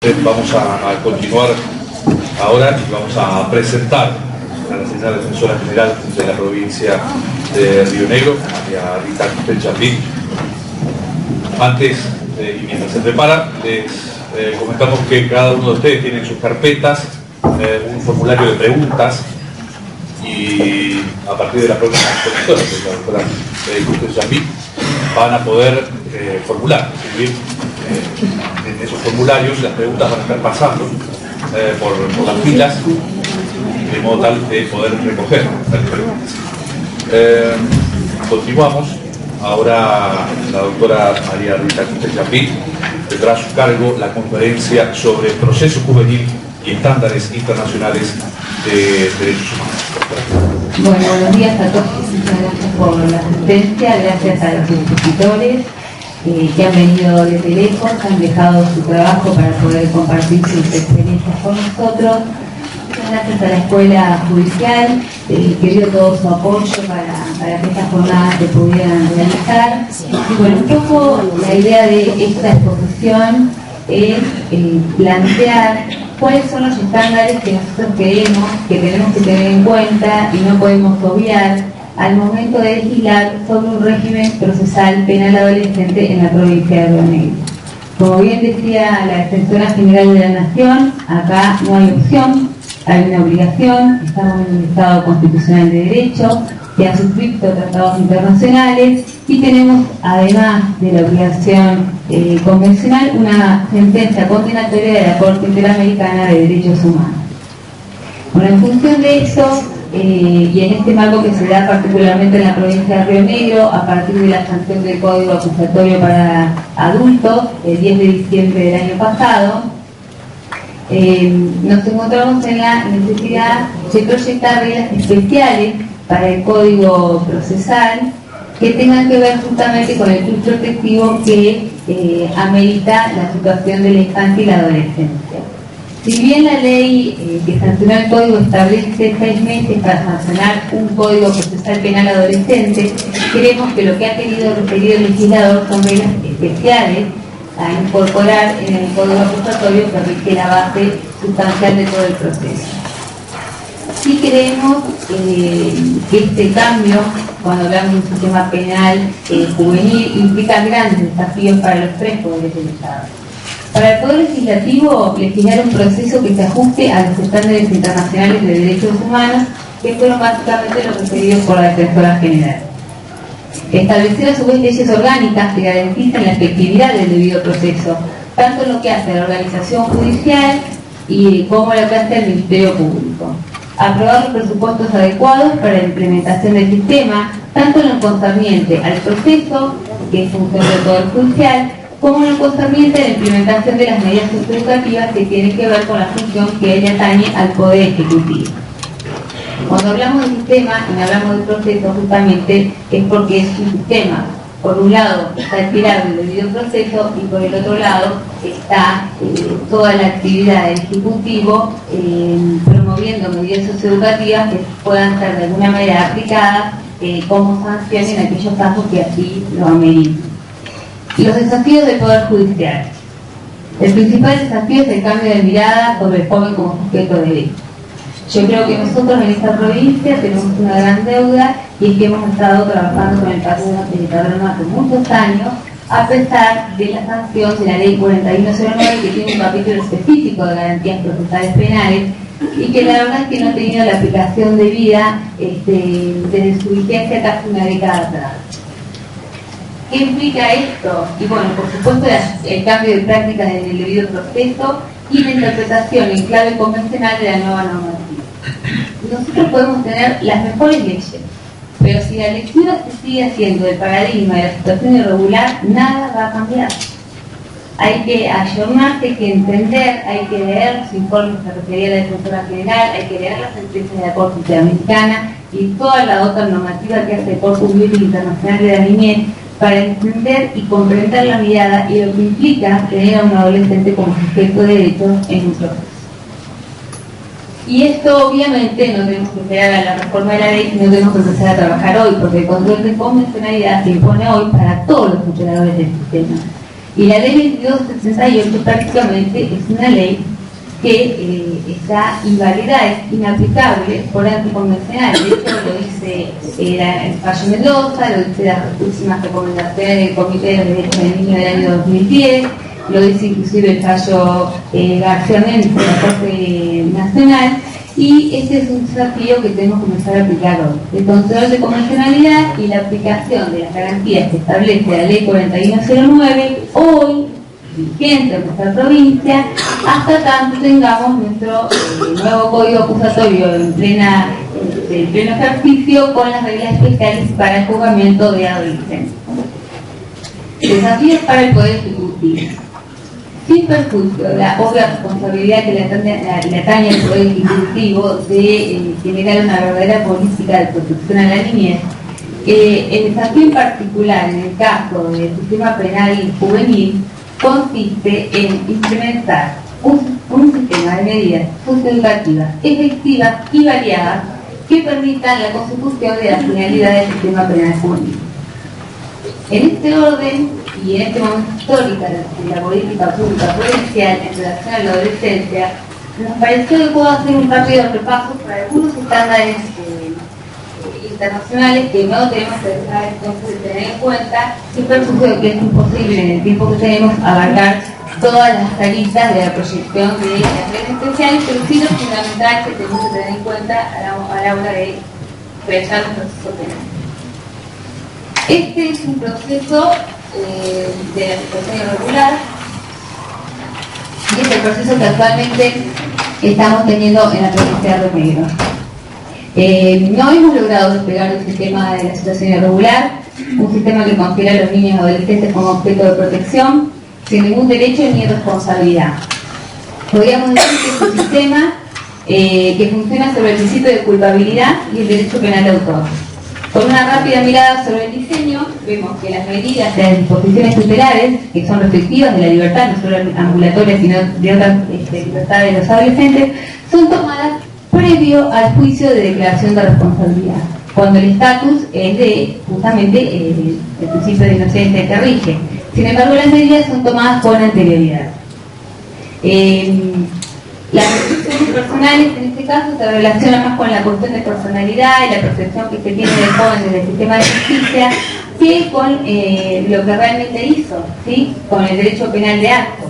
Vamos a continuar ahora y vamos a presentar a la señora defensora general de la provincia de Río Negro, María Rita Custell-Chapí. Antes, y mientras se prepara, les comentamos que cada uno de ustedes tiene en sus carpetas un formulario de preguntas, y a partir de la próxima exposición de la doctora Custell-Chapí van a poder formular, escribir en esos formularios. Las preguntas van a estar pasando por las filas, de modo tal de poder recoger las preguntas. Continuamos. Ahora la doctora María Rita Custell-Chapí tendrá a su cargo la conferencia sobre proceso juvenil y estándares internacionales de derechos humanos. Bueno, buenos días a todos. Muchas gracias por la asistencia. Gracias a los expositores que han venido desde lejos, han dejado su trabajo para poder compartir sus experiencias con nosotros. Muchas gracias a la Escuela Judicial, que dio todo su apoyo para que estas jornadas se pudieran realizar. Y bueno, un poco la idea de esta exposición es plantear cuáles son los estándares que nosotros creemos que tenemos que tener en cuenta y no podemos obviar al momento de legislar sobre un régimen procesal penal adolescente en la provincia de Río Negro. Como bien decía la Defensora General de la Nación, acá no hay opción, hay una obligación. Estamos en un Estado constitucional de derecho que ha suscrito tratados internacionales y tenemos, además de la obligación convencional, una sentencia condenatoria de la Corte Interamericana de Derechos Humanos. Bueno, en función de eso, y en este marco que se da particularmente en la provincia de Río Negro, a partir de la sanción del Código Acusatorio para Adultos, el 10 de diciembre del año pasado, nos encontramos en la necesidad de proyectar reglas especiales para el Código Procesal que tengan que ver justamente con el plus protectivo que amerita la situación de la infancia y la adolescencia. Si bien la ley que sancionó el Código establece 6 meses para sancionar un Código Procesal Penal adolescente, creemos que lo que ha querido el legislador son reglas especiales a incorporar en el Código Acusatorio que rige la base sustancial de todo el proceso. Sí creemos que este cambio, cuando hablamos de un sistema penal juvenil, implica grandes desafíos para los 3 poderes del Estado. Para el Poder Legislativo, legislar un proceso que se ajuste a los estándares internacionales de derechos humanos, que fueron básicamente los referidos por la Defensora General. Establecer a su vez leyes orgánicas que garanticen la efectividad del debido proceso, tanto en lo que hace a la organización judicial y como lo que hace al Ministerio Público. Aprobar los presupuestos adecuados para la implementación del sistema, tanto en lo concerniente al proceso, que es función del Poder Judicial, como en lo concerniente a la implementación de las medidas educativas que tienen que ver con la función que le atañe al Poder Ejecutivo. Cuando hablamos de sistema y hablamos de proceso, justamente es porque es un sistema. Por un lado está el pilar del debido proceso y por el otro lado está toda la actividad del Ejecutivo promoviendo medidas socioeducativas que puedan ser de alguna manera aplicadas como sanción en aquellos casos que así lo ameriten. Los desafíos del Poder Judicial. El principal desafío es el cambio de mirada sobre el joven como sujeto de derecho. Yo creo que nosotros en esta provincia tenemos una gran deuda, y es que hemos estado trabajando con el padrón hace muchos años, a pesar de la sanción de la Ley 4109, que tiene un capítulo específico de garantías procesales penales, y que la verdad es que no ha tenido la aplicación debida desde su vigencia casi una década atrás. ¿Qué implica esto? Y bueno, por supuesto el cambio de prácticas en el debido proceso y la interpretación en clave convencional de la nueva normativa. Nosotros podemos tener las mejores leyes, pero si la lectura se sigue haciendo del paradigma de la situación irregular, nada va a cambiar. Hay que ayornarse, hay que entender, hay que leer los informes que refería la Defensora General, hay que leer las sentencias de la Corte Interamericana y toda la otra normativa que hace el Corpus Juris Internacional de la Niñez, para entender y comprender la mirada y lo que implica tener a un adolescente como sujeto de derechos en un proceso. Y esto obviamente no tenemos que esperar a la reforma de la ley, sino tenemos que empezar a trabajar hoy, porque el control de convencionalidad se impone hoy para todos los funcionarios del sistema. Y la ley 2268 prácticamente es una ley que está invalidada, es inaplicable por anticonvencional. De hecho, lo dice el fallo Mendoza, lo dice las últimas recomendaciones del Comité de los Derechos del Niño del año 2010, lo dice inclusive el fallo García Méndez de la Corte Nacional, y este es un desafío que tenemos que comenzar a aplicar hoy. El control de convencionalidad y la aplicación de las garantías que establece la Ley 4109, hoy vigente en nuestra provincia, hasta tanto tengamos nuestro nuevo código acusatorio en pleno ejercicio, con las reglas especiales para el juzgamiento de adolescentes. Desafíos para el Poder Ejecutivo. Sin perjuicio de la obvia responsabilidad que le atañe al Poder Ejecutivo de generar una verdadera política de protección a la niñez, el desafío en particular en el caso del sistema penal juvenil consiste en implementar un sistema de medidas socioeducativas efectivas y variadas que permitan la consecución de la finalidad del sistema penal juvenil. En este orden y en este momento histórico de la política pública provincial en relación a la adolescencia, nos pareció que puedo hacer un rápido repaso para algunos estándares internacionales que no tenemos que dejar entonces de tener en cuenta, sin perjuicio de que es imposible en el tiempo que tenemos abarcar todas las aristas de la proyección de las leyes especiales, pero sí lo fundamental que tenemos que tener en cuenta a la hora de realizar un proceso penal. Este es un proceso de la situación irregular, y es el proceso que actualmente estamos teniendo en la provincia de Río Negro. No hemos logrado despegar el sistema de la situación irregular, un sistema que considera a los niños y adolescentes como objeto de protección, sin ningún derecho ni responsabilidad. Podríamos decir que es un sistema que funciona sobre el principio de culpabilidad y el derecho penal de autor. Con una rápida mirada sobre el diseño, vemos que las medidas de las disposiciones tutelares, que son restrictivas de la libertad, no solo ambulatoria, sino de otras libertades de los adolescentes, son tomadas previo al juicio de declaración de responsabilidad, cuando el estatus es de justamente el principio de inocencia que rige. Sin embargo, las medidas son tomadas con anterioridad. Las restricciones personales en este caso se relacionan más con la cuestión de personalidad y la percepción que se tiene del joven desde el sistema de justicia que con lo que realmente hizo, ¿sí? Con el derecho penal de acto.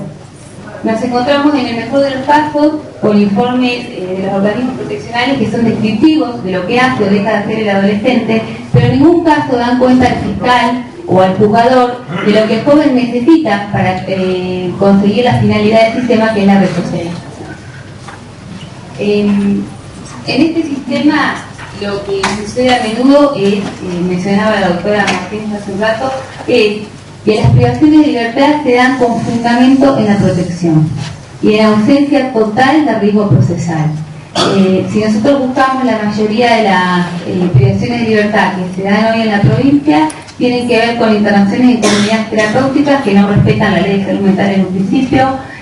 Nos encontramos en el mejor de los casos con informes de los organismos proteccionales que son descriptivos de lo que hace o deja de hacer el adolescente, pero en ningún caso dan cuenta al fiscal o al juzgador de lo que el joven necesita para conseguir la finalidad del sistema, que es la resocialización. En este sistema lo que sucede a menudo es, mencionaba la doctora Martínez hace un rato, es que las privaciones de libertad se dan con fundamento en la protección y en ausencia total de riesgo procesal. Si nosotros buscamos la mayoría de las privaciones de libertad que se dan hoy en la provincia, tienen que ver con internaciones en comunidades terapéuticas que no respetan la ley de salud mental en un principio,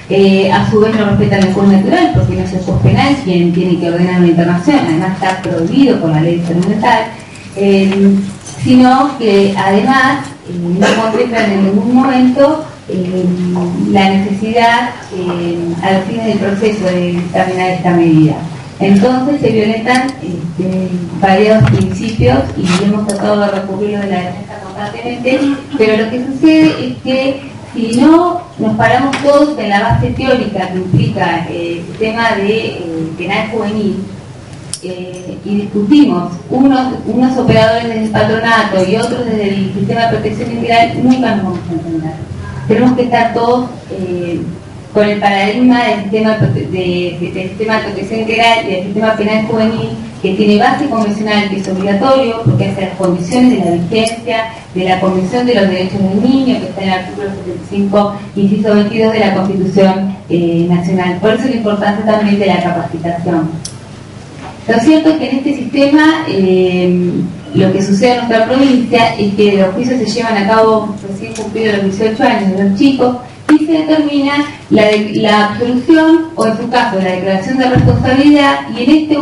a su vez no respetan el juez natural porque no es el juez penal quien tiene que ordenar una internación, además está prohibido por la ley de salud mental, sino que además no contemplan en ningún momento la necesidad a los fines del proceso de dictaminar esta medida. Entonces se violentan varios principios y hemos tratado de recurrir a la defensa constantemente, pero lo que sucede es que si no nos paramos todos en la base teórica que implica el sistema de penal juvenil y discutimos unos operadores desde el patronato y otros desde el sistema de protección integral, nunca nos vamos a entender. Tenemos que estar todos con el paradigma del sistema de protección integral y del sistema penal juvenil, que tiene base convencional, que es obligatorio, porque hace las condiciones de la vigencia de la Convención de los Derechos del Niño, que está en el artículo 75, inciso 22 de la Constitución Nacional. Por eso la importancia también de la capacitación. Lo cierto es que en este sistema lo que sucede en nuestra provincia es que los juicios se llevan a cabo recién cumplidos los 18 años de los chicos y se determina la absolución o en su caso la declaración de responsabilidad, y en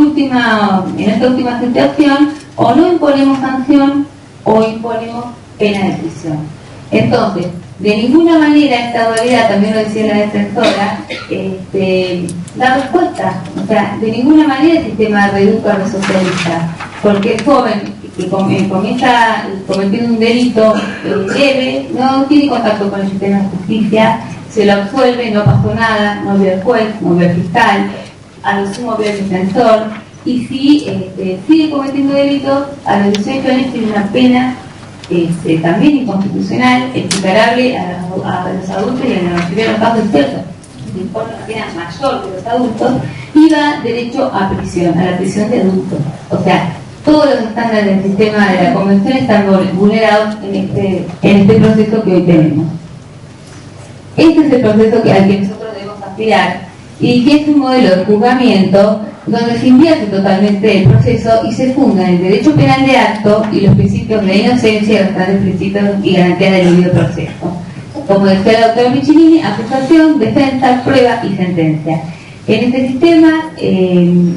esta última situación o no imponemos sanción o imponemos pena de prisión. Entonces, de ninguna manera esta dualidad, también lo decía la defensora, da respuesta. O sea, de ninguna manera el sistema reeduca o resocializa, porque el joven que comienza cometiendo un delito leve, no tiene contacto con el sistema de justicia, se lo absuelve, no pasó nada, no vio el juez, no vio el fiscal, a lo sumo vio el defensor, y si sigue cometiendo delitos, a los 18 años tiene una pena también inconstitucional, equiparable a los adultos y en la mayoría de los casos expertos, no importa una pena mayor que los adultos, y da derecho a prisión, a la prisión de adultos. O sea, todos los estándares del sistema de la Convención están vulnerados en este proceso que hoy tenemos. Este es el proceso al que nosotros debemos aspirar, y que es un modelo de juzgamiento donde se invierte totalmente el proceso y se funda el derecho penal de acto y los principios de inocencia, los grandes principios y garantía del debido proceso. Como decía el doctor Michelini, acusación, defensa, prueba y sentencia. En este sistema,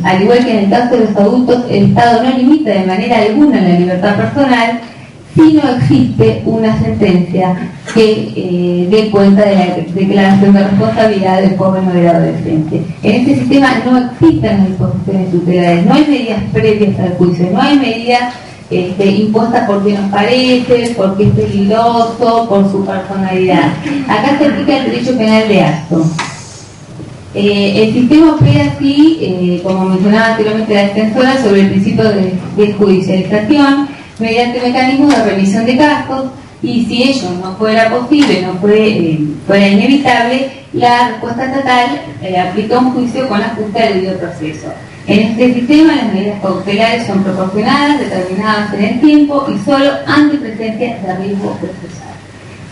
al igual que en el caso de los adultos, el Estado no limita de manera alguna la libertad personal, si no existe una sentencia que dé cuenta de la declaración de responsabilidad del joven o del adolescente. En este sistema no existen las disposiciones tutelares, no hay medidas previas al juicio, no hay medidas impuestas porque nos parece, porque es peligroso, por su personalidad. Acá se aplica el derecho penal de acto. El sistema opera así, como mencionaba anteriormente la defensora, sobre el principio de judicialización, mediante mecanismos de revisión de casos, y si ello no fuera posible, no fuera inevitable, la respuesta estatal aplica un juicio con ajuste al debido proceso. En este sistema las medidas cautelares son proporcionadas, determinadas en el tiempo y solo ante presencia de riesgo procesal.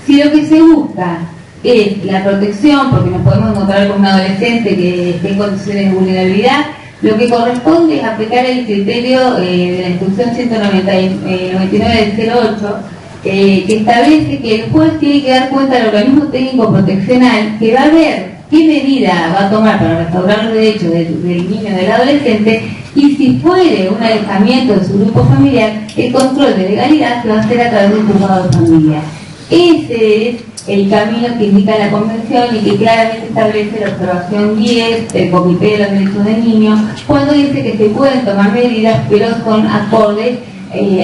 Si lo que se busca es la protección, porque nos podemos encontrar con un adolescente que esté en condiciones de vulnerabilidad, lo que corresponde es aplicar el criterio de la instrucción 199 del 08, que establece que el juez tiene que dar cuenta al organismo técnico proteccional que va a ver qué medida va a tomar para restaurar los derechos del niño o del adolescente, y si fuere un alejamiento de su grupo familiar, el control de legalidad se va a hacer a través del juzgado de familia. Ese es el camino que indica la Convención y que claramente establece la observación 10 del Comité de los Derechos del Niño, cuando dice que se pueden tomar medidas, pero son acordes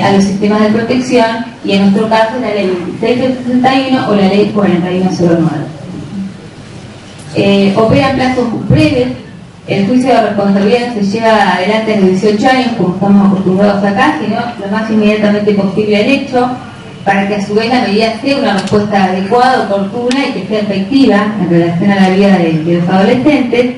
a los sistemas de protección, y en nuestro caso la ley 2661 o la ley 4109. Opera en plazos breves. El juicio de responsabilidad se lleva adelante a los 18 años, como estamos acostumbrados acá, sino lo más inmediatamente posible al hecho, para que a su vez la medida sea una respuesta adecuada, oportuna y que sea efectiva en relación a la vida de los adolescentes.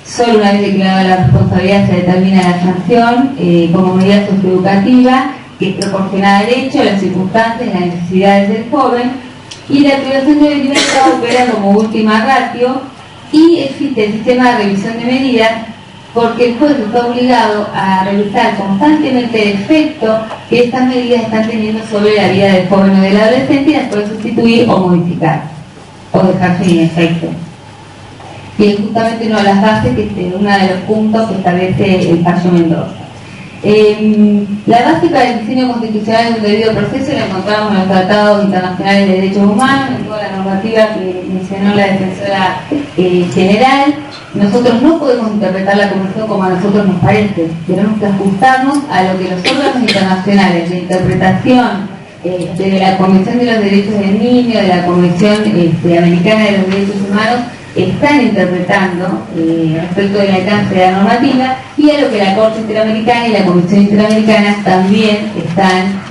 Solo una vez declarada la responsabilidad se determina la sanción como medida socioeducativa que es proporcionada al hecho, a las circunstancias, las necesidades del joven, y la privación de libertad opera como última ratio, y existe el sistema de revisión de medidas porque el juez está obligado a revisar constantemente el efecto que estas medidas están teniendo sobre la vida del joven o del adolescente y las puede sustituir o modificar o dejar sin efecto. Y es justamente una de las bases, uno de los puntos que establece el fallo Mendoza. La base para el diseño constitucional de un debido proceso la encontramos en los tratados internacionales de derechos humanos, en toda la normativa que mencionó la defensora general. Nosotros no podemos interpretar la Convención como a nosotros nos parece, tenemos que ajustarnos a lo que los órganos internacionales de interpretación de la Convención de los Derechos del Niño, de la Convención Americana de los Derechos Humanos, están interpretando respecto del alcance de la normativa, y a lo que la Corte Interamericana y la Comisión Interamericana también están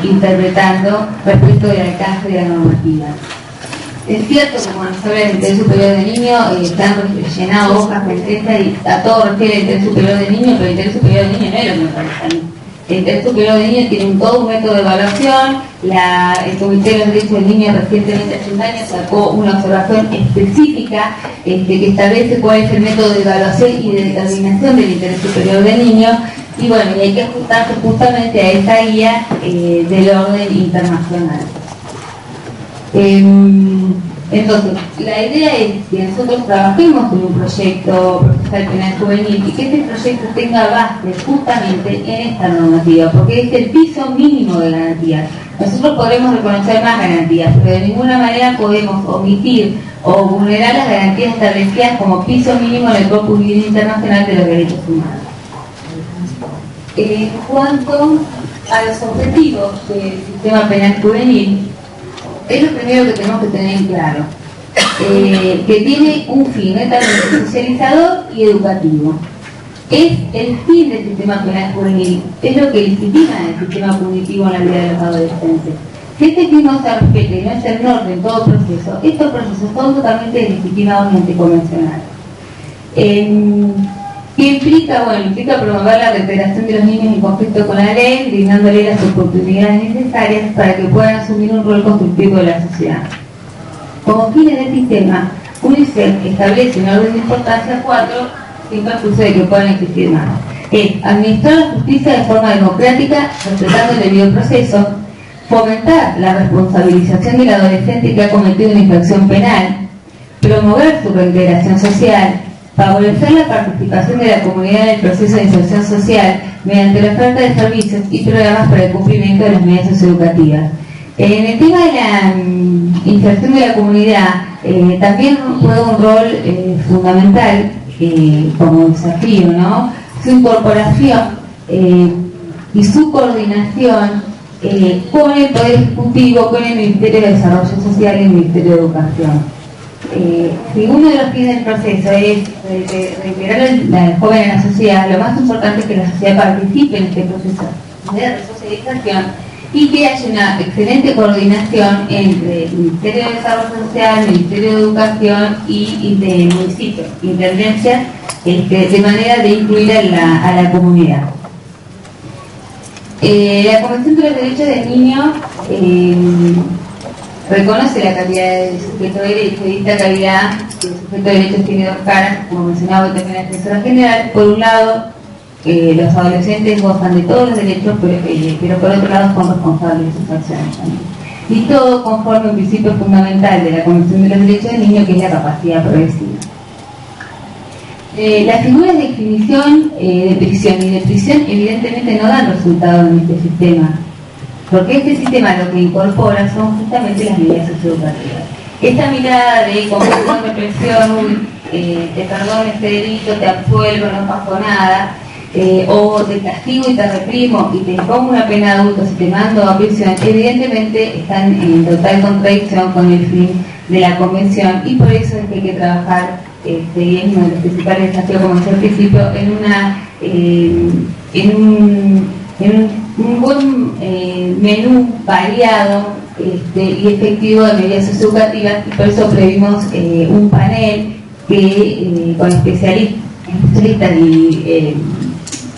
interpretando respecto del alcance de la normativa. Es cierto, como nos habla del interés superior del niño, están llenados hojas de sentencia y a todo refiere el interés superior del niño, pero el interés superior del niño no es lo que me parece a mí. El interés superior del niño tiene todo un método de evaluación. El Comité de los Derechos del Niño recientemente, hace un año, sacó una observación específica que establece cuál es el método de evaluación y de determinación del interés superior del niño, y bueno, y hay que ajustarse justamente a esa guía del orden internacional. Entonces, la idea es que nosotros trabajemos con un proyecto procesal penal juvenil y que este proyecto tenga base justamente en esta normativa, porque es el piso mínimo de garantías. Nosotros podremos reconocer más garantías, pero de ninguna manera podemos omitir o vulnerar las garantías establecidas como piso mínimo en el Corpus Jurídico Internacional de los Derechos Humanos. En cuanto a los objetivos del sistema penal juvenil, es lo primero que tenemos que tener en claro, que tiene un fin netamente socializador y educativo. Es el fin del sistema penal juvenil, es lo que legitima el sistema punitivo en la vida de los adolescentes. Si este fin no se respeta y no es el norte en todo proceso, estos procesos son totalmente legitimados y anticonvencionales. ¿Qué implica? Bueno, implica promover la recuperación de los niños en conflicto con la ley, brindándole las oportunidades necesarias para que puedan asumir un rol constructivo de la sociedad. Como fines del sistema, UNICEF establece un orden de importancia 4 sin perjuicio de que puedan existir más. Es administrar la justicia de forma democrática, respetando el debido proceso, fomentar la responsabilización del adolescente que ha cometido una infracción penal, promover su reintegración social, favorecer la participación de la comunidad en el proceso de inserción social mediante la oferta de servicios y programas para el cumplimiento de las medidas socioeducativas. En el tema de la inserción de la comunidad, también juega un rol fundamental como desafío, ¿no? Su incorporación y su coordinación con el Poder Ejecutivo, con el Ministerio de Desarrollo Social y el Ministerio de Educación. Si uno de los fines del proceso es reintegrar al joven en la sociedad, lo más importante es que la sociedad participe en este proceso de resocialización y que haya una excelente coordinación entre el Ministerio de Desarrollo Social, el Ministerio de Educación y de municipios, intendencias, de manera de incluir a la comunidad. La Convención de los Derechos del Niño reconoce la calidad del sujeto de derecho y esta calidad del sujeto de derechos tiene dos caras, como mencionaba también la defensora general. Por un lado, los adolescentes gozan de todos los derechos, pero por otro lado son responsables de sus acciones también. Y todo conforme a un principio fundamental de la Convención de los Derechos del Niño, que es la capacidad progresiva. Las figuras de definición de prisión y de prisión evidentemente no dan resultado en este sistema, porque este sistema lo que incorpora son justamente las medidas socioeducativas. Esta mirada de comprensión, represión, te perdono este delito, te absuelvo, no pasó nada, o te castigo y te reprimo y te impongo una pena de adulto si te mando a prisión, evidentemente están en total contradicción con el fin de la convención, y por eso es que hay que trabajar, y es uno de los principales desafíos, como decía al principio, en un buen menú variado y efectivo de medidas socioeducativas, y por eso previmos un panel que con especialistas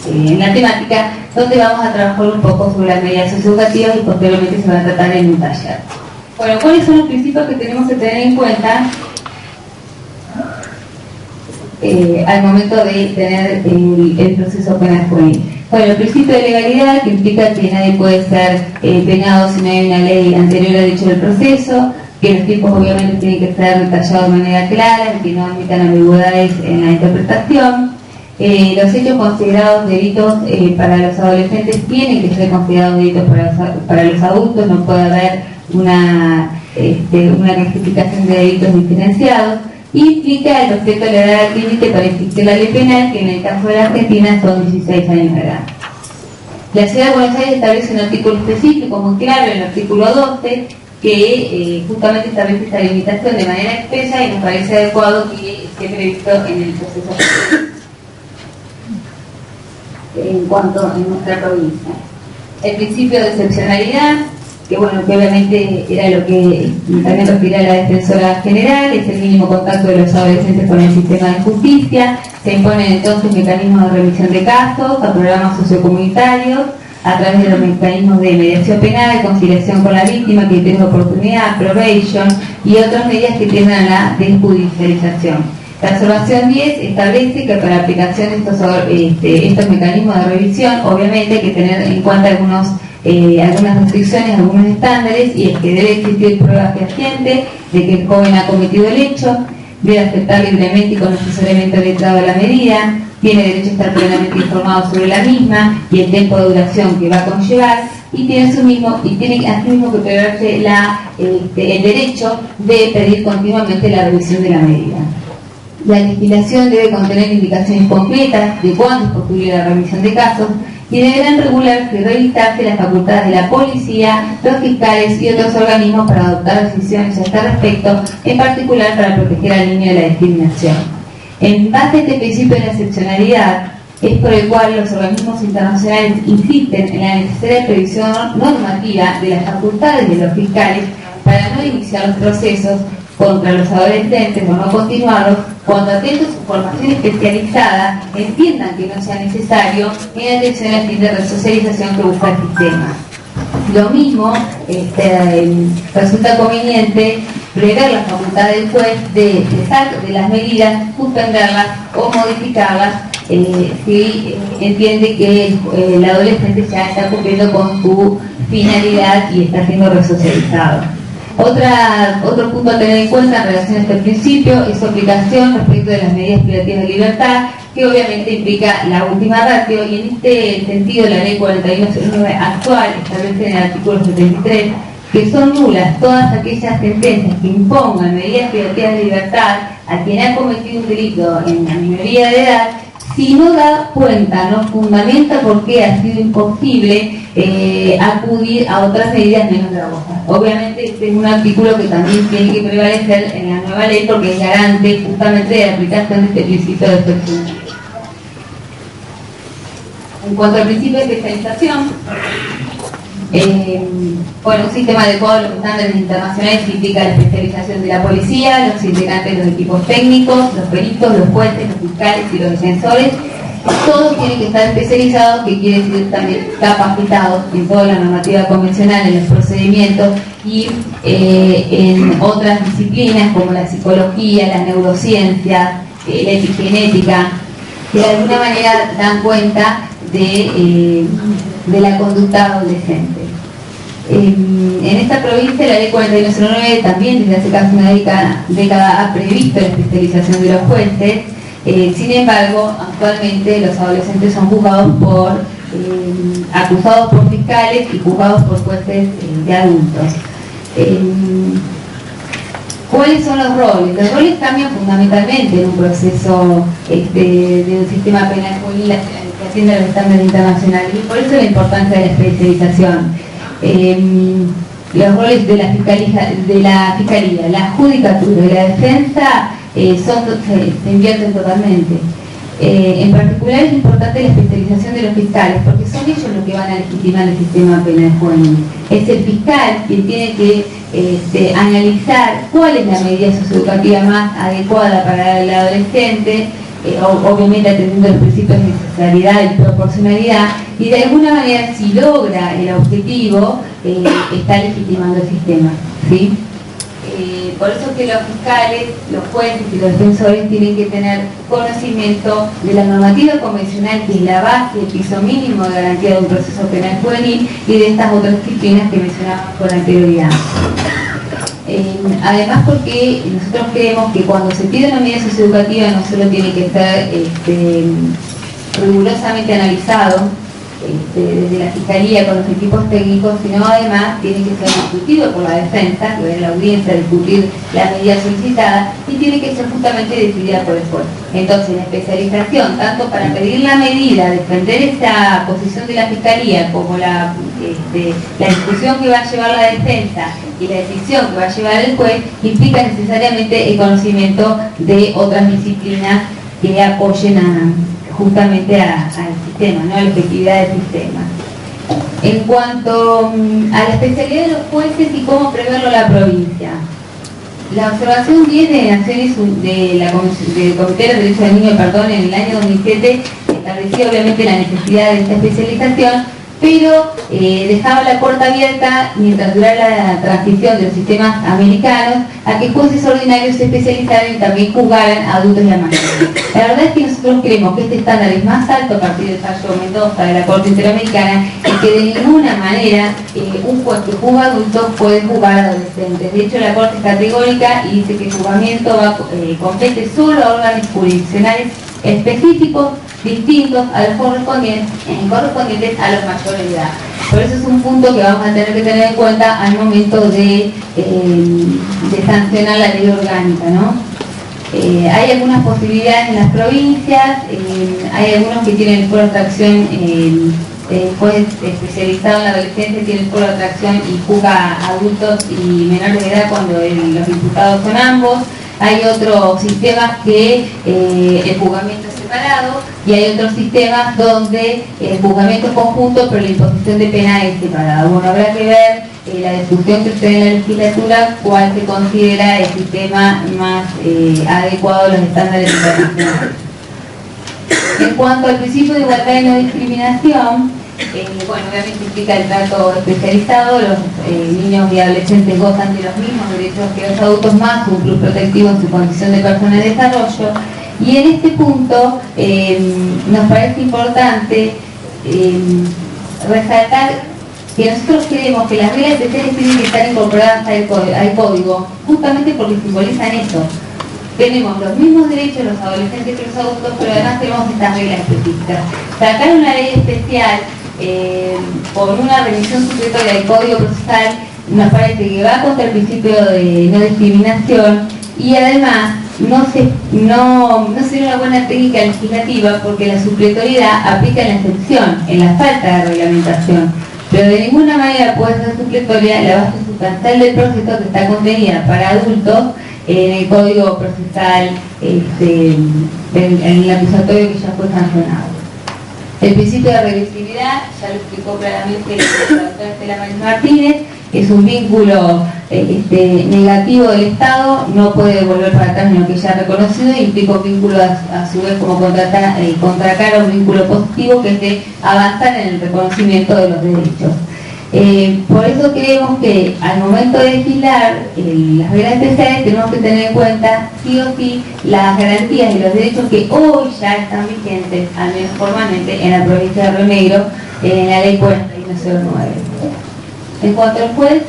en la temática, donde vamos a trabajar un poco sobre las medidas socioeducativas y posteriormente se va a tratar en un taller. Bueno, ¿cuáles son los principios que tenemos que tener en cuenta al momento de tener el proceso penal juvenil? Bueno, el principio de legalidad, que implica que nadie puede ser penado si no hay una ley anterior al hecho del proceso, que los tipos obviamente tienen que estar detallados de manera clara, que no admitan ambigüedades en la interpretación. Los hechos considerados delitos para los adolescentes tienen que ser considerados delitos para los adultos, no puede haber una clasificación de delitos diferenciados. Y implica el objeto de la edad límite para existir la ley penal, que en el caso de la Argentina son 16 años de edad. La Ciudad de Buenos Aires establece un artículo específico muy claro, en el artículo 12, que justamente establece esta limitación de manera expresa, y nos parece adecuado que esté previsto en el proceso en cuanto en nuestra provincia. El principio de excepcionalidad, que bueno, que obviamente era lo que también refiere a la defensora general, es el mínimo contacto de los adolescentes con el sistema de justicia. Se imponen entonces mecanismos de revisión de casos, a programas sociocomunitarios, a través de los mecanismos de mediación penal, conciliación con la víctima, criterios de oportunidad, probation y otras medidas que tiendan a la desjudicialización. La observación 10 establece que para la aplicación de estos mecanismos de revisión, obviamente hay que tener en cuenta algunos algunas restricciones, algunos estándares, y es que debe existir pruebas fehacientes de que el joven ha cometido el hecho, debe aceptar libremente y con asesoramiento letrado de la medida, tiene derecho a estar plenamente informado sobre la misma y el tiempo de duración que va a conllevar, y tiene asimismo que preverse el derecho de pedir continuamente la revisión de la medida. La legislación debe contener indicaciones concretas de cuándo es posible la revisión de casos y deberán regularse y revisarse las facultades de la policía, los fiscales y otros organismos para adoptar decisiones a este respecto, en particular para proteger al niño de la discriminación. En base a este principio de la excepcionalidad, es por el cual los organismos internacionales insisten en la necesaria previsión normativa de las facultades de los fiscales para no iniciar los procesos contra los adolescentes o no continuarlos cuando atentos a su formación especializada entiendan que no sea necesario en atención al fin de resocialización que busca el sistema. Lo mismo resulta conveniente prever la facultad del juez de cesar de las medidas, suspenderlas o modificarlas si entiende que el adolescente ya está cumpliendo con su finalidad y está siendo resocializado. Otro punto a tener en cuenta en relación a este principio es su aplicación respecto de las medidas privativas de libertad, que obviamente implica la última ratio, y en este sentido la ley 4109 actual establece en el artículo 73 que son nulas todas aquellas sentencias que impongan medidas privativas de libertad a quien ha cometido un delito en la minoría de edad, si no da cuenta, no fundamenta por qué ha sido imposible acudir a otras medidas menos gravosas. Obviamente este es un artículo que también tiene que prevalecer en la nueva ley porque es garante justamente de la aplicación de este principio de excepcionalidad. En cuanto al principio de especialización, un sistema adecuado a los estándares internacionales implica la especialización de la policía, los integrantes de los equipos técnicos, los peritos, los jueces, los fiscales y los defensores. Todos tienen que estar especializados, que quiere decir también capacitados en toda la normativa convencional, en los procedimientos y en otras disciplinas como la psicología, la neurociencia, la epigenética, que de alguna manera dan cuenta de la conducta adolescente. En esta provincia la ley 4109 también desde hace casi una década ha previsto la especialización de los jueces. Sin embargo, actualmente los adolescentes son acusados por fiscales y juzgados por jueces de adultos. ¿Cuáles son los roles? Los roles cambian fundamentalmente en un proceso de un sistema penal juvenil que atiende a los estándares internacionales, y por eso la importancia de la especialización. Los roles de la fiscalía, la judicatura y la defensa se invierten totalmente. En particular es importante la especialización de los fiscales, porque son ellos los que van a legitimar el sistema penal juvenil. Es el fiscal quien tiene que analizar cuál es la medida socioeducativa más adecuada para el adolescente, obviamente atendiendo los principios de necesidad y proporcionalidad, y de alguna manera, si logra el objetivo, está legitimando el sistema, ¿sí? Por eso que los fiscales, los jueces y los defensores tienen que tener conocimiento de la normativa convencional, que es la base, el piso mínimo de garantía de un proceso penal juvenil, y de estas otras disciplinas que mencionamos con anterioridad. Además, porque nosotros creemos que cuando se pide una medida socioeducativa no solo tiene que ser rigurosamente analizado desde la fiscalía con los equipos técnicos, sino además tiene que ser discutido por la defensa, que va a la audiencia a discutir la medida solicitada, y tiene que ser justamente decidida por el juez. Entonces, la especialización, tanto para pedir la medida, defender esa posición de la fiscalía, como la discusión que va a llevar la defensa y la decisión que va a llevar el juez, implica necesariamente el conocimiento de otras disciplinas que apoyen justamente al sistema, ¿no? A la efectividad del sistema. En cuanto a la especialidad de los jueces y cómo preverlo la provincia, la observación 10 de Naciones del Comité de los Derechos del Niño, en el año 2007, estableció obviamente la necesidad de esta especialización, pero dejaba la puerta abierta, mientras durara la transición de los sistemas americanos, a que jueces ordinarios se especializaran y también juzgaran a adultos y a mayores. La verdad es que nosotros creemos que este estándar es más alto a partir del fallo Mendoza de la Corte Interamericana, y que de ninguna manera un juez que juzga adultos puede juzgar a adolescentes. De hecho, la Corte es categórica y dice que el juzgamiento compete solo a órganos jurisdiccionales específicos, distintos a los correspondientes a los mayores de edad. Por eso es un punto que vamos a tener que tener en cuenta al momento de sancionar la ley orgánica, ¿no? Hay algunas posibilidades en las provincias, hay algunos que tienen el foro de atracción, juez especializado en la adolescencia tiene el foro de atracción y juzga a adultos y menores de edad cuando los imputados son ambos. Hay otros sistemas que el juzgamiento es separado, y hay otros sistemas donde el juzgamiento es conjunto pero la imposición de pena es separada. Bueno, habrá que ver la discusión que esté en la legislatura cuál se considera el sistema más adecuado a los estándares internacionales. En cuanto al principio de igualdad y no discriminación, bueno, obviamente implica el trato especializado. Los niños y adolescentes gozan de los mismos derechos que los adultos, más un plus protectivo en su condición de persona de desarrollo. Y en este punto nos parece importante resaltar que nosotros creemos que las reglas especiales tienen que estar incorporadas al código, justamente porque simbolizan eso. Tenemos los mismos derechos los adolescentes que los adultos, pero además tenemos estas reglas específicas. Sacar una ley especial por una revisión supletoria del Código Procesal nos parece que va contra el principio de no discriminación, y además no sería una buena técnica legislativa, porque la supletoriedad aplica en la excepción, en la falta de reglamentación, pero de ninguna manera puede ser supletoria la base sustancial del proceso que está contenida para adultos en el Código Procesal, en el acusatorio que ya fue sancionado. El principio de regresividad, ya lo explicó claramente la doctora Estela Maris Martínez, es un vínculo negativo del Estado, no puede volver para atrás en lo que ya ha reconocido, y implica un vínculo a su vez como contracara un vínculo positivo, que es de avanzar en el reconocimiento de los derechos. Por eso creemos que al momento de legislar las reglas especiales tenemos que tener en cuenta sí o sí las garantías y los derechos que hoy ya están vigentes, al menos formalmente, en la provincia de Río Negro, en la ley 4109. En cuanto al juez,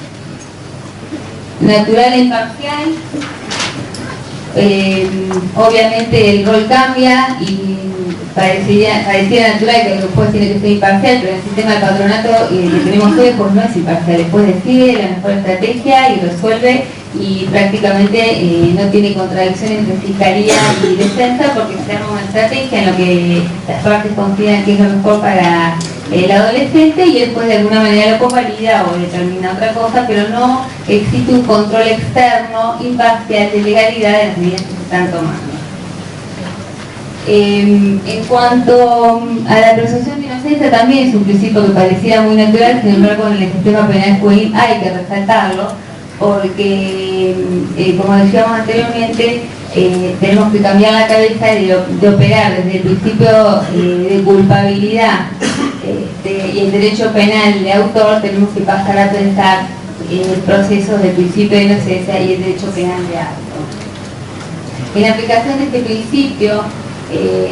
natural e imparcial, obviamente el rol cambia y pareciera natural que el juez tiene que ser imparcial, pero en el sistema de patronato que tenemos hoy, pues no es imparcial. El juez decide la mejor estrategia y resuelve, y prácticamente no tiene contradicción entre fiscalía y defensa, porque se arma una estrategia en lo que las partes consideran que es lo mejor para el adolescente, y el juez de alguna manera lo convalida o determina otra cosa, pero no existe un control externo imparcial de legalidad de las medidas que se están tomando. En cuanto a la presunción de inocencia, también es un principio que pareciera muy natural, sin embargo en el sistema penal juvenil hay que resaltarlo, porque como decíamos anteriormente, tenemos que cambiar la cabeza de operar desde el principio de culpabilidad y el derecho penal de autor. Tenemos que pasar a pensar en procesos del principio de inocencia y el derecho penal de autor. En la aplicación de este principio,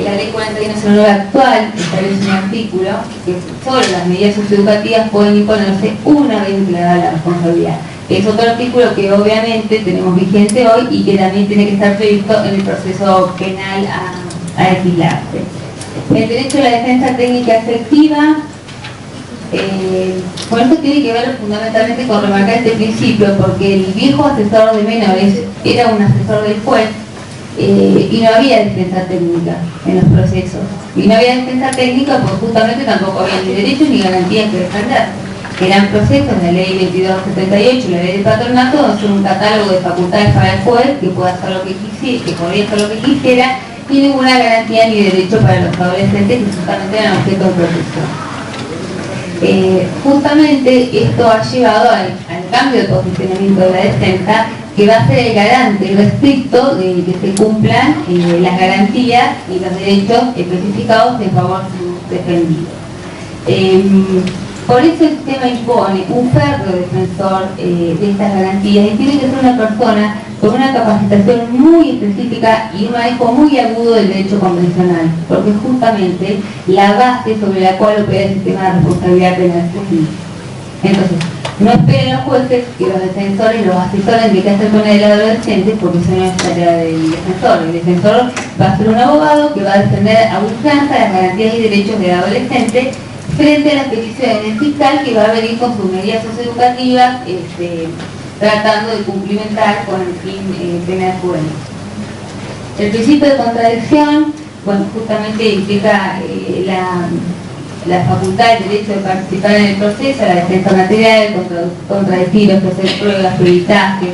la ley 4109 actual establece un artículo que solo las medidas socioeducativas pueden imponerse una vez declarada la responsabilidad. Es otro artículo que obviamente tenemos vigente hoy y que también tiene que estar previsto en el proceso penal a legislarse. El derecho a la defensa técnica efectiva, por eso tiene que ver fundamentalmente con remarcar este principio, porque el viejo asesor de menores era un asesor del juez, y no había defensa técnica en los procesos. Y no había defensa técnica porque justamente tampoco había ni derechos ni garantías que defender. Eran procesos de la ley 2278, la ley de patronato, donde son un catálogo de facultades para el juez que pueda hacer lo que quisiera, que podía hacer lo que quisiera, y ninguna garantía ni derecho para los adolescentes que justamente eran objeto de protección. Justamente esto ha llevado al cambio de posicionamiento de la defensa, que va a ser el garante restricto de que se cumplan las garantías y los derechos especificados en favor de sus defendidos. Por eso el sistema impone un férreo defensor de estas garantías y tiene que ser una persona con una capacitación muy específica y un manejo muy agudo del derecho convencional, porque es justamente la base sobre la cual opera el sistema de responsabilidad penal civil. Entonces, no esperen los jueces que los defensores los asesoren de qué hacer con el adolescente, porque eso no es tarea del defensor. El defensor va a ser un abogado que va a defender a ultranza las garantías y derechos del adolescente frente a las peticiones del fiscal, que va a venir con sus medidas socioeducativas, tratando de cumplimentar con el fin penal juvenil. El principio de contradicción, bueno, justamente implica la facultad, el derecho de participar en el proceso, la defensa material, contradecir, ofrecer pruebas, peritajes,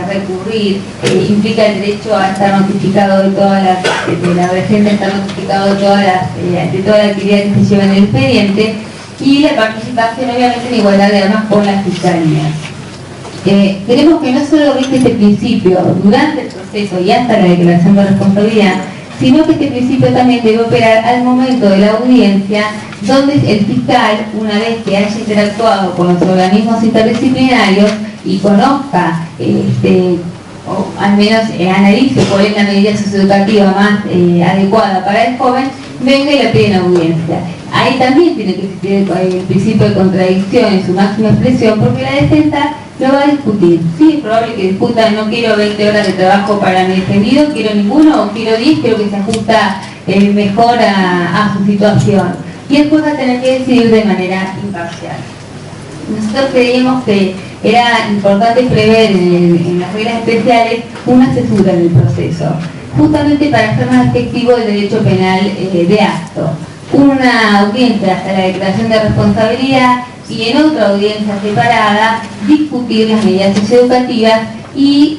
recurrir, implica el derecho a estar notificado de todas las, el adolescente estar notificado de toda la actividad que se lleva en el expediente, y la participación obviamente en igualdad de armas con las fiscalías. Queremos que no solo rige este principio durante el proceso y hasta la declaración de responsabilidad, sino que este principio también debe operar al momento de la audiencia, donde el fiscal, una vez que haya interactuado con los organismos interdisciplinarios y conozca, o al menos analice cuál es la medida socioeducativa más adecuada para el joven, venga y le pide en audiencia. Ahí también tiene que existir el principio de contradicción en su máxima expresión, porque la defensa lo va a discutir. Sí, es probable que discuta: no quiero 20 horas de trabajo para mi defendido, quiero ninguno, o quiero 10, creo que se ajusta mejor a su situación. Y el juez va a tener que decidir de manera imparcial. Nosotros creíamos que era importante prever en las reglas especiales una cesura en el proceso, justamente para hacer más efectivo el derecho penal de acto. Una audiencia hasta la declaración de responsabilidad y en otra audiencia separada discutir las medidas socioeducativas, y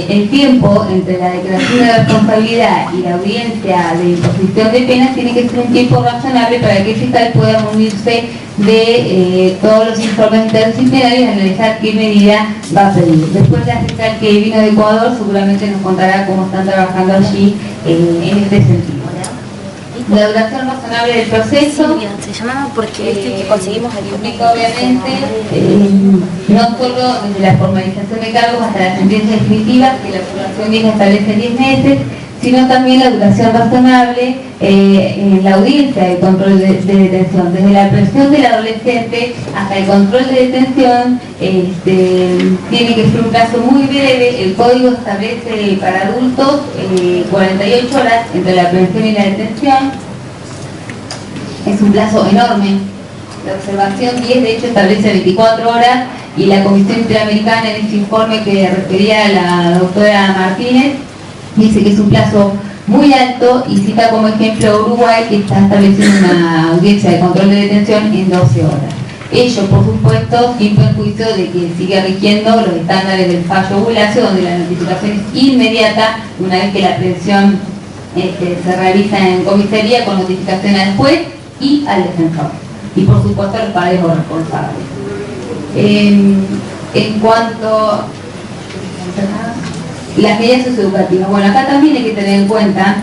el tiempo entre la declaración de responsabilidad y la audiencia de imposición de penas tiene que ser un tiempo razonable para que el fiscal pueda munirse de todos los informes interdisciplinarios y analizar qué medida va a pedir. Después la fiscal que vino de Ecuador seguramente nos contará cómo están trabajando allí en este sentido. La duración razonable del proceso se llamaba porque que conseguimos el implica obviamente no solo desde la formalización de cargos hasta la sentencia definitiva, que la población vieja establece 10 meses, sino también la duración razonable en la audiencia de control de detención, desde la presión del adolescente hasta el control de detención. Tiene que ser un plazo muy breve. El código establece para adultos 48 horas entre la aprehensión y la detención. Es un plazo enorme. La observación 10 de hecho establece 24 horas, y la Comisión Interamericana en este informe que refería a la doctora Martínez dice que es un plazo muy alto, y cita como ejemplo Uruguay, que está estableciendo una audiencia de control de detención en 12 horas. Ello, por supuesto, sin perjuicio de que sigue rigiendo los estándares del fallo Bulacio, donde la notificación es inmediata una vez que la aprehensión se realiza en comisaría, con notificación al juez y al defensor, y por supuesto a los padres o responsables. En cuanto las medidas socioeducativas, bueno, acá también hay que tener en cuenta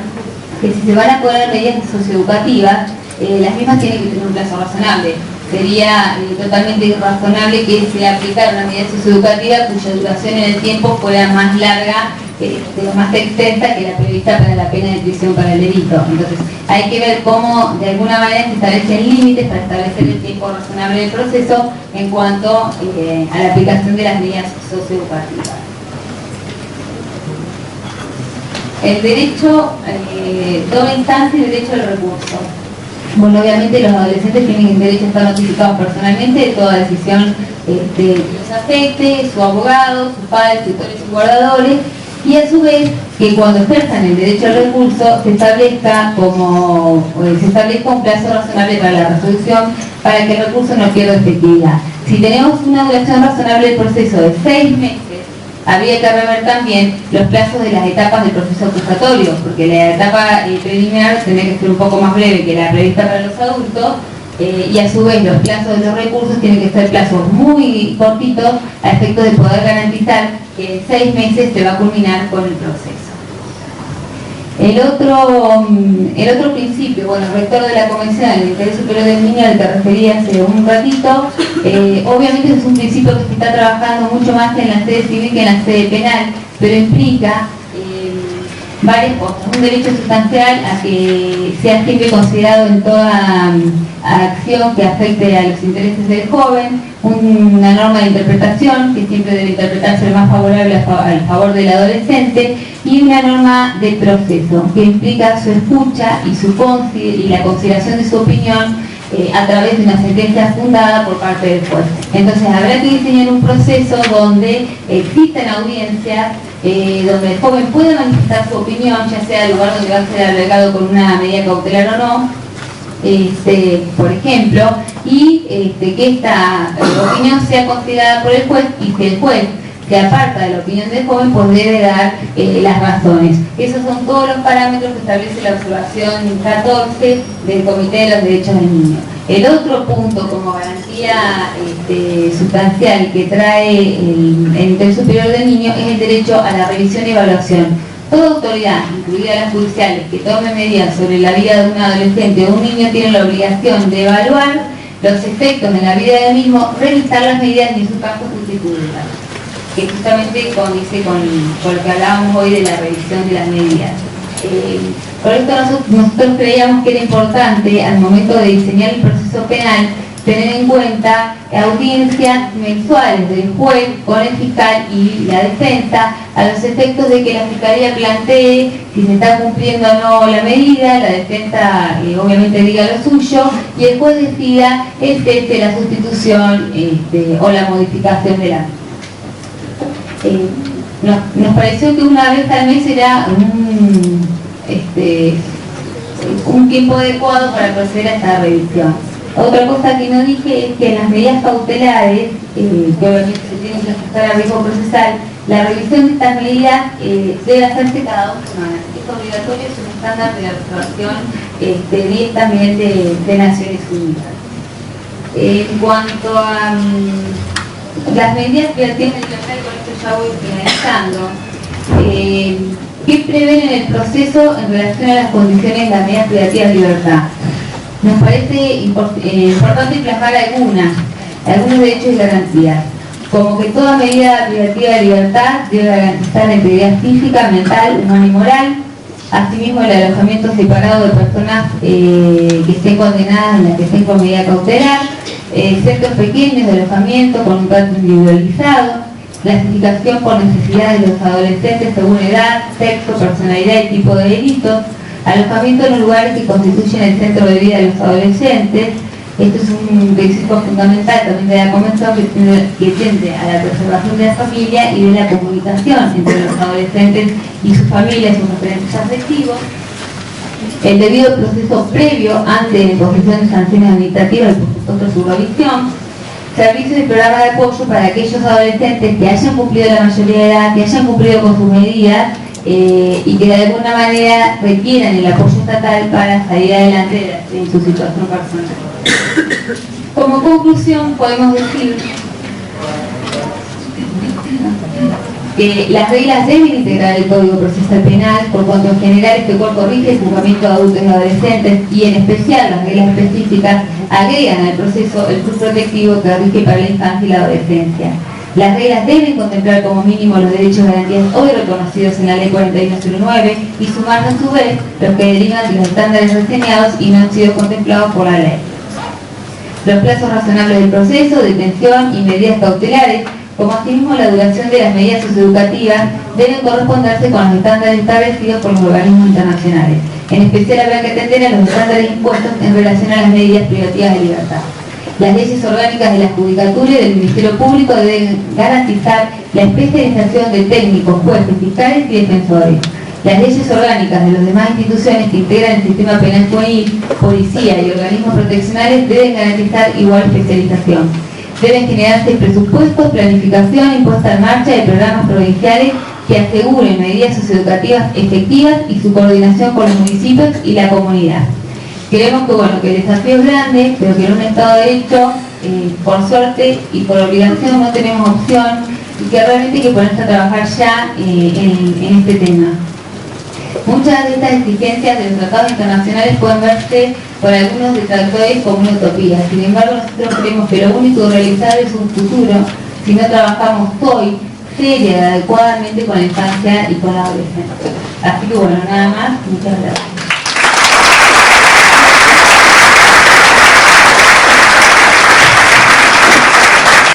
que si se van a poner medidas socioeducativas, las mismas tienen que tener un plazo razonable. Sería totalmente irrazonable que se aplicara una medida socioeducativa cuya duración en el tiempo fuera más larga, más extensa que la prevista para la pena de prisión para el delito. Entonces, hay que ver cómo de alguna manera se establecen límites para establecer el tiempo razonable del proceso en cuanto a la aplicación de las medidas socioeducativas. El derecho, toda instancia y el derecho al recurso. Bueno, obviamente los adolescentes tienen el derecho a estar notificados personalmente de toda decisión que los afecte, su abogado, sus padres, tutores y guardadores, y a su vez que cuando ejerzan el derecho al recurso se establezca un plazo razonable para la resolución, para que el recurso no pierda efectividad. Si tenemos una duración razonable del proceso de 6 meses, habría que rever también los plazos de las etapas del proceso acusatorio, porque la etapa preliminar tendría que ser un poco más breve que la prevista para los adultos, y a su vez los plazos de los recursos tienen que ser plazos muy cortitos a efecto de poder garantizar que en 6 meses se va a culminar con el proceso. El otro principio, bueno, el rector de la Convención del Interés Superior del Niño, al que referí hace un ratito, obviamente es un principio que se está trabajando mucho más en la sede civil que en la sede penal, pero implica varias cosas. Un derecho sustancial a que sea siempre considerado en toda acción que afecte a los intereses del joven, una norma de interpretación que siempre debe interpretarse lo más favorable al favor del adolescente, y una norma de proceso que implica su escucha y la consideración de su opinión a través de una sentencia fundada por parte del juez. Entonces habrá que diseñar un proceso donde existan audiencias, donde el joven pueda manifestar su opinión, ya sea el lugar donde va a ser albergado con una medida cautelar o no, por ejemplo, y que esta opinión sea considerada por el juez, y que el juez se aparta de la opinión del joven, pues debe dar las razones. Esos son todos los parámetros que establece la observación 14 del Comité de los Derechos del Niño. El otro punto como garantía sustancial que trae el Interés Superior del Niño es el derecho a la revisión y evaluación. Toda autoridad, incluidas las judiciales, que tome medidas sobre la vida de un adolescente o un niño tiene la obligación de evaluar los efectos en la vida del mismo, revisar las medidas y en su caso sustituirlas, que justamente condice con lo que hablábamos hoy de la revisión de las medidas. Por esto nosotros creíamos que era importante, al momento de diseñar el proceso penal, tener en cuenta audiencias mensuales del juez con el fiscal y la defensa, a los efectos de que la fiscalía plantee si se está cumpliendo o no la medida, la defensa obviamente diga lo suyo, y el juez decida el cese, la sustitución o la modificación de la nos pareció que una vez al mes era un tiempo adecuado para proceder a esta revisión. Otra cosa que no dije es que en las medidas cautelares, que obviamente se tienen que ajustar al riesgo procesal, la revisión de estas medidas debe hacerse cada 2 semanas. Es obligatorio, es un estándar de observación 10 también de Naciones Unidas. En cuanto a las medidas privativas de libertad, y con esto ya voy finalizando, ¿qué prevén en el proceso en relación a las condiciones de las medidas privativas de libertad? Nos parece importante plasmar algunos derechos y garantías, como que toda medida privativa de libertad debe garantizar la integridad física, mental, humana y moral, asimismo el alojamiento separado de personas que estén condenadas en la que estén con medida cautelar, centros pequeños de alojamiento con un trato individualizado, clasificación por necesidades de los adolescentes según edad, sexo, personalidad y tipo de delitos, alojamiento en los lugares que constituyen el centro de vida de los adolescentes. Esto es un principio fundamental también de la Convención que tiende a la preservación de la familia y de la comunicación entre los adolescentes y sus familias, sus referentes afectivos. El debido proceso previo antes de la imposición de sanciones administrativas y por supuesto su revisión. Servicios y programas de apoyo para aquellos adolescentes que hayan cumplido la mayoría de edad, que hayan cumplido con sus medidas y que de alguna manera requieran el apoyo estatal para salir adelante en su situación personal. Como conclusión podemos decir que las reglas deben integrar el Código Procesal Penal, por cuanto en general este cuerpo rige el juzgamiento de adultos y adolescentes, y en especial las reglas específicas agregan al proceso el plus protectivo que rige para la infancia y la adolescencia. Las reglas deben contemplar como mínimo los derechos y garantías hoy reconocidos en la Ley 4109 y sumar a su vez los que derivan de los estándares reseñados y no han sido contemplados por la ley. Los plazos razonables del proceso, detención y medidas cautelares, como asimismo la duración de las medidas socioeducativas, deben corresponderse con los estándares establecidos por los organismos internacionales. En especial habrá que atender a los estándares impuestos en relación a las medidas privativas de libertad. Las leyes orgánicas de la Judicatura y del Ministerio Público deben garantizar la especialización de técnicos, jueces, fiscales y defensores. Las leyes orgánicas de las demás instituciones que integran el sistema penal juvenil, policía y organismos proteccionales deben garantizar igual especialización. Deben generarse presupuestos, planificación y puesta en marcha de programas provinciales que aseguren medidas socioeducativas efectivas y su coordinación con los municipios y la comunidad. Creemos que el desafío es grande, pero que en un Estado de Derecho, por suerte y por obligación, no tenemos opción y que realmente hay que ponerse a trabajar ya en este tema. Muchas de estas exigencias de los tratados internacionales pueden verse por algunos detractores como una utopía. Sin embargo, nosotros creemos que lo único realizable es un futuro si no trabajamos hoy seria y adecuadamente con la infancia y con la adolescencia. Así que bueno, nada más, muchas gracias.